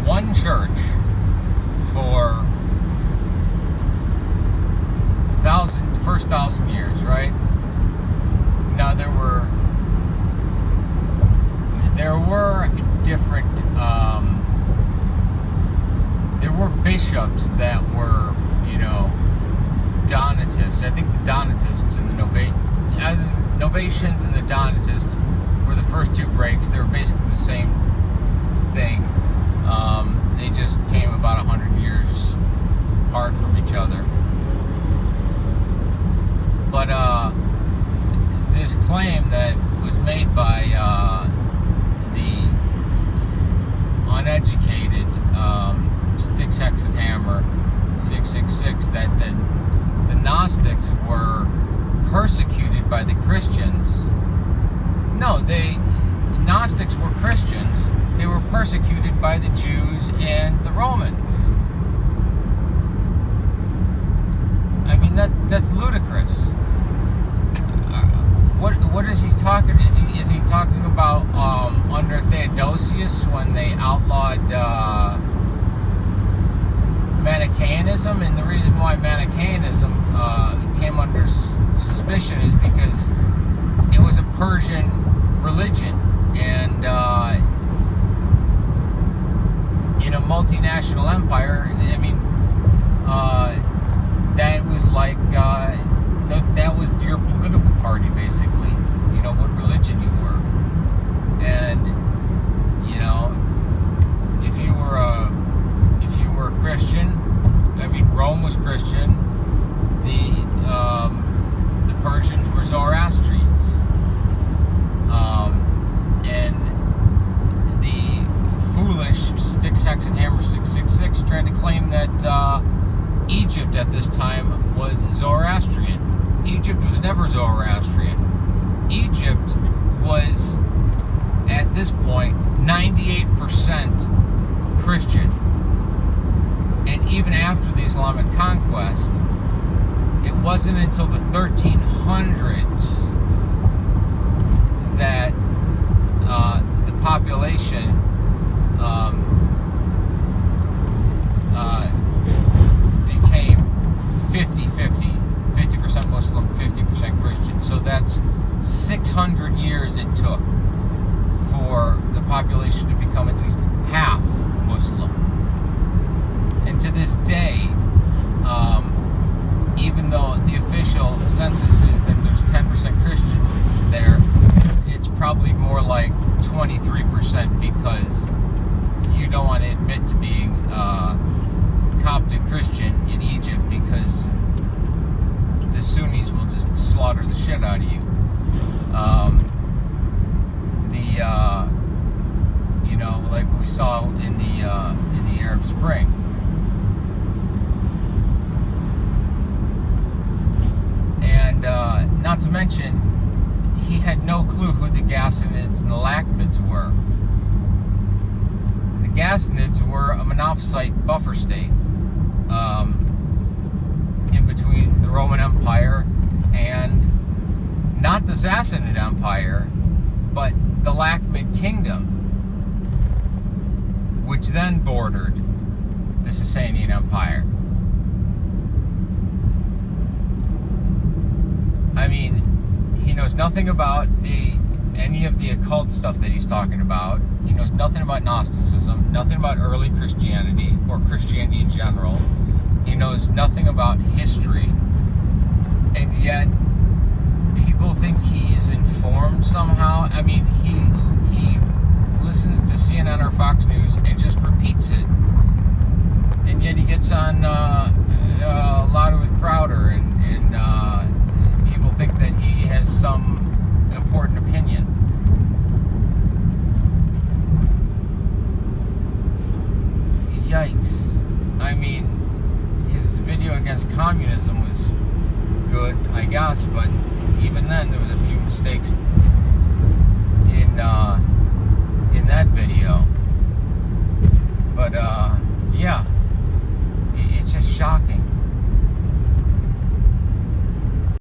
one church for the first 1,000 years, right? Now there were different there were bishops that were, Donatists. I think the Donatists and the Novatians and the Donatists were the first two breaks. They were basically the same thing. They just came about 100 years apart from each other. But this claim that was made by the uneducated Styx, Hex, and Hammer 666, that the Gnostics were persecuted by the Christians. No, Gnostics were Christians. They were persecuted by the Jews and the Romans. I mean, that's ludicrous. What is he talking? Is he talking about under Theodosius when they outlawed Manichaeanism? And the reason why Manichaeanism came under suspicion is because it was a Persian religion, and in a multinational empire, I mean, that was like that was your political party, basically. What religion you were, and if you were a Christian, I mean, Rome was Christian. The Persians were Zoroastrians, and the foolish Styx, Hex, and Hammer 666 tried to claim that Egypt at this time was Zoroastrian. Egypt was never Zoroastrian. Egypt was, at this point, 98% Christian. And even after the Islamic conquest, it wasn't until the 1300s that the population became 50-50. 50% Muslim, 50% Christian. So that's 600 years it took for the population to become at least half Muslim. And to this day, even though the official census is that there's 10% Christians there, it's probably more like 23% because you don't want to admit to being Coptic Christian in Egypt because the Sunnis will just slaughter the shit out of you. Like we saw in the Arab Spring. And not to mention, he had no clue who the Ghassanids and the Lakhmids were. The Ghassanids were a Monophysite buffer state in between the Roman Empire and not the Sassanid Empire, but the Lakhmid Kingdom, which then bordered the Sasanian Empire. I mean, he knows nothing about any of the occult stuff that he's talking about. He knows nothing about Gnosticism, nothing about early Christianity or Christianity in general. He knows nothing about history, and yet people think he is informed somehow. I mean, he listens to CNN or Fox News and just repeats it, and yet he gets on Louder with Crowder, and people think that he has some important opinion. Yikes. I mean, his video against communism was good, I guess, but even then there was a few mistakes in that video. But yeah, it's just shocking.